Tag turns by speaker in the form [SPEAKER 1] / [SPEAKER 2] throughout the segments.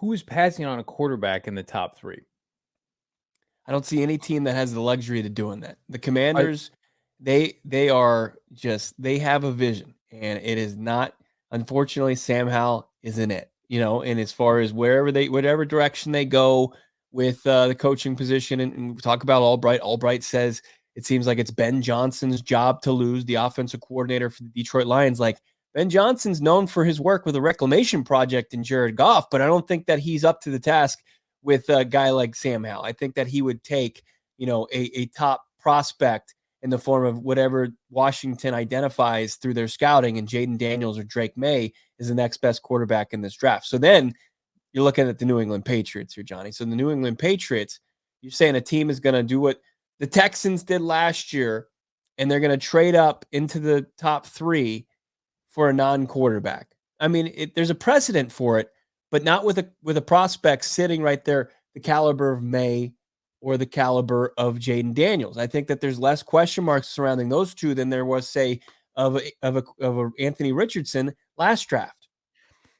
[SPEAKER 1] who's passing on a quarterback in the top 3?
[SPEAKER 2] I don't see any team that has the luxury to doing that. The Commanders, they have a vision, and it is not. Unfortunately, Sam Howell isn't it. And as far as whatever direction they go with the coaching position, and we talk about Albright. Albright says it seems like it's Ben Johnson's job to lose, the offensive coordinator for the Detroit Lions. Like, Ben Johnson's known for his work with a reclamation project in Jared Goff, but I don't think that he's up to the task with a guy like Sam Howell. I think that he would take, a top prospect in the form of whatever Washington identifies through their scouting, and Jaden Daniels or Drake May is the next best quarterback in this draft. So then you're looking at the New England Patriots here, Johnny. So the New England Patriots, you're saying a team is going to do what the Texans did last year, and they're going to trade up into the top 3 for a non-quarterback. I mean, there's a precedent for it, but not with a prospect sitting right there, the caliber of May or the caliber of Jaden Daniels. I think that there's less question marks surrounding those two than there was, say, of a Anthony Richardson last draft.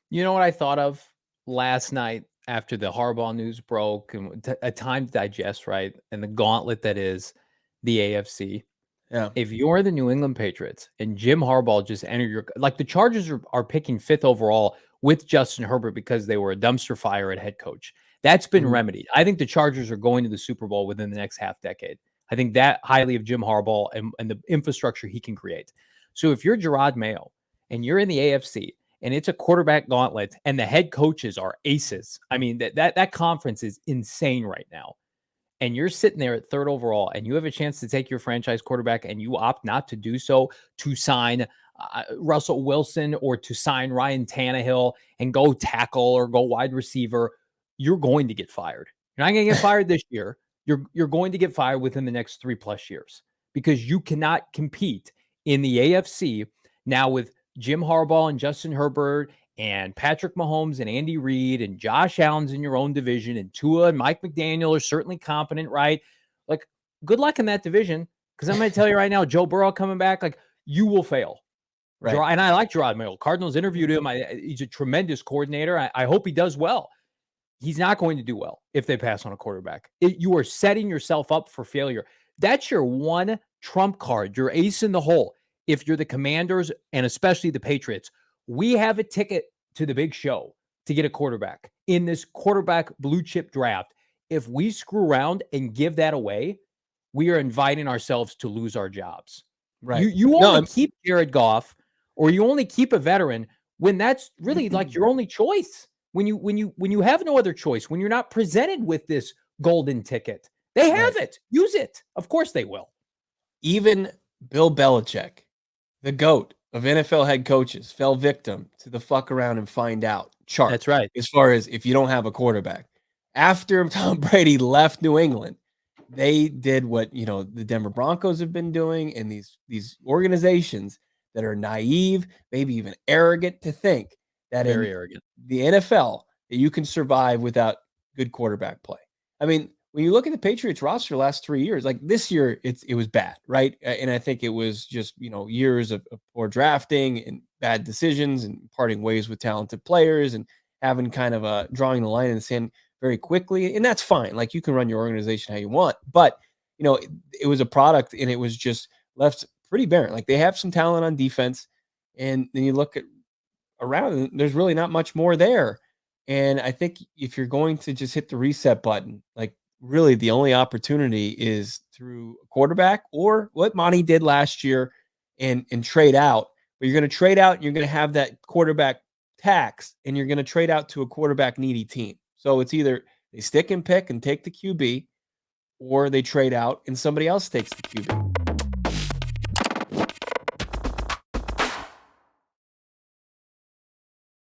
[SPEAKER 1] You know what I thought of last night after the Harbaugh news broke, and a time to digest, right? And the gauntlet that is the AFC.
[SPEAKER 2] Yeah.
[SPEAKER 1] If you're the New England Patriots and Jim Harbaugh just entered like the Chargers are picking 5th overall with Justin Herbert because they were a dumpster fire at head coach. That's been remedied. I think the Chargers are going to the Super Bowl within the next half decade. I think that highly of Jim Harbaugh and the infrastructure he can create. So if you're Gerard Mayo and you're in the AFC and it's a quarterback gauntlet and the head coaches are aces, I mean, that conference is insane right now. And you're sitting there at 3rd overall and you have a chance to take your franchise quarterback and you opt not to do so, to sign Russell Wilson or to sign Ryan Tannehill and go tackle or go wide receiver, you're going to get fired. You're not going to get fired this year. You're going to get fired within the next 3+ years because you cannot compete in the AFC now with Jim Harbaugh and Justin Herbert and Patrick Mahomes and Andy Reid and Josh Allen's in your own division, and Tua and Mike McDaniel are certainly competent, right? Like, good luck in that division, because I'm going to tell you right now, Joe Burrow coming back, like, you will fail. Right. And I like Gerard Mayo. Cardinals interviewed him. He's a tremendous coordinator. I hope he does well. He's not going to do well if they pass on a quarterback. You are setting yourself up for failure. That's your one trump card, your ace in the hole. If you're the Commanders and especially the Patriots, we have a ticket to the big show to get a quarterback in this quarterback blue chip draft. If we screw around and give that away, we are inviting ourselves to lose our jobs.
[SPEAKER 2] Right.
[SPEAKER 1] You only keep Jared Goff, or you only keep a veteran when that's really like your only choice. When you have no other choice, when you're not presented with this golden ticket, they have it. Use it. Of course they will.
[SPEAKER 2] Even Bill Belichick, the GOAT of NFL head coaches, fell victim to the fuck around and find out chart.
[SPEAKER 1] That's right.
[SPEAKER 2] As far as if you don't have a quarterback. After Tom Brady left New England, they did what, the Denver Broncos have been doing, and these organizations that are naive, maybe even arrogant to think that
[SPEAKER 1] Very
[SPEAKER 2] in
[SPEAKER 1] arrogant.
[SPEAKER 2] the NFL that you can survive without good quarterback play. I mean, when you look at the Patriots roster last 3 years, like this year, it was bad, right? And I think it was just, years of poor drafting and bad decisions and parting ways with talented players and having kind of drawing the line in the sand very quickly. And that's fine. Like, you can run your organization how you want, but it was a product and it was just left pretty barren. Like, they have some talent on defense, and then you look at around, there's really not much more there. And I think if you're going to just hit the reset button, like, really the only opportunity is through a quarterback or what Monty did last year and trade out. But you're going to trade out and you're going to have that quarterback tax, and you're going to trade out to a quarterback needy team. So it's either they stick and pick and take the QB, or they trade out and somebody else takes the QB.